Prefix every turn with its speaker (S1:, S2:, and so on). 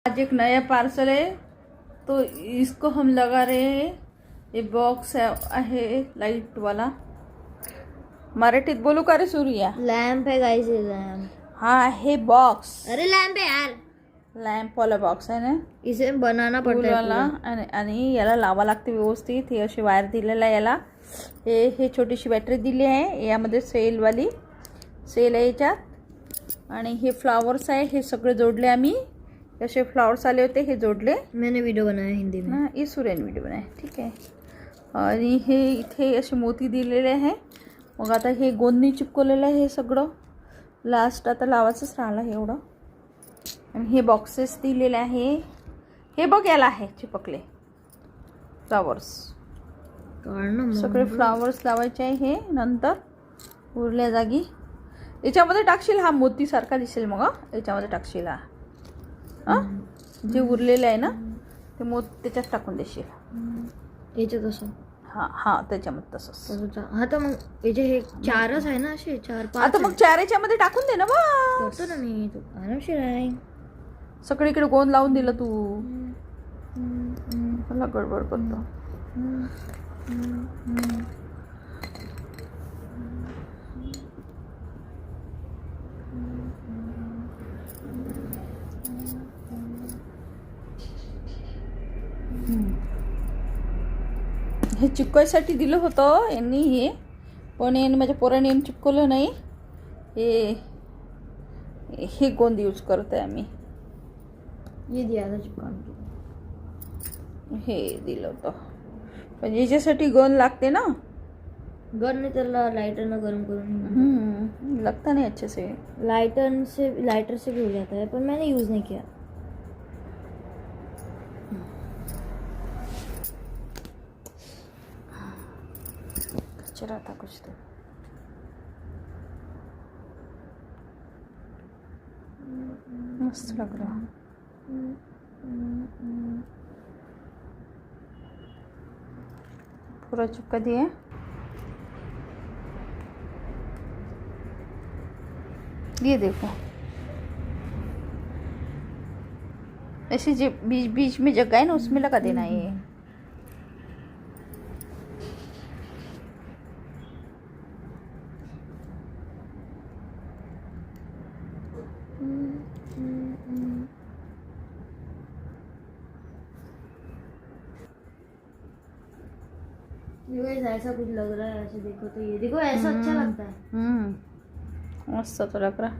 S1: आज एक नया पार्सल है तो इसको हम लगा रहे हैं। ये बॉक्स है लाइट वाला। मराठीत बोलू का रे सूर्या?
S2: लॅम्प है गाइस, ये लॅम्प.
S1: हाँ है बॉक्स.
S2: अरे लॅम्प है यार.
S1: लॅम्प वाला बॉक्स आहे ना,
S2: इसे बनाना पड़ता है पूरा.
S1: आणि याला लावा लागते व्यवस्थित. हे अशी वायर दिलेला आहे याला. हे छोटीशी बॅटरी दिली आहे यामध्ये, सेल आहे याच्यात. आणि हे फ्लावर्स आहे, हे सगळे जोडले आम्ही. असे फ्लावर्स आले होते, हे जोडले.
S2: मैंने वीडियो बनाया हिंदी में.
S1: ना ईश्वरीने व्हिडिओ बनाया, ठीक आहे. आणि हे इथे असे मोती दिलेले आहे. मग आता हे गोंदनी चिपकवलेलं आहे हे सगळं. लास्ट आता लावायचंच राहिलं हे एवढं. आणि हे बॉक्सेस दिलेले आहे. हे बघ याला आहे चिपकले फ्लावर्स. सगळे फ्लावर्स लावायचे आहे हे. नंतर उरल्या जागी याच्यामध्ये टाकशील हा मोतीसारखा दिसेल. मग याच्यामध्ये टाकशील हा जे उरलेलं आहे ना ते त्याच्यात टाकून देशील
S2: याच्यात असं.
S1: हां त्याच्यामध्ये तसंच.
S2: हा तर मग याचे हे चारच आहे ना, असे 4-5.
S1: आता मग चार याच्यामध्ये टाकून दे ना.
S2: करतो ना मी, तू आरामशीर आहे.
S1: सगळीकडे गोंद लावून दिलं तू. मला गडबड करतो. हे चिपकायसाठी दिलं होतं यांनी हे, पण यांनी माझ्या पोराने चिपकवलं नाही. हे गोंद यूज करत आहे आम्ही.
S2: ये दिया था चिपकाने.
S1: हे दिलं होतं पण याच्यासाठी गोंद लागते ना.
S2: गन ने त्याला लाइटर गरम करून
S1: लगता नहीं अच्छे से.
S2: लाइटर से भी हो जाता है, पर मैंने यूज़ नहीं किया.
S1: कचरा था कुछ तो. मस्त लग रहा. पूरा चिपका दिए. ये देखो ऐसे जो बीच बीच में जगह है ना उसमें लगा देना ये.
S2: ऐसा कुछ लग रहा है. ऐसे देखो तो ये देखो, ऐसा अच्छा लगता है.
S1: मस्त तो लग रहा.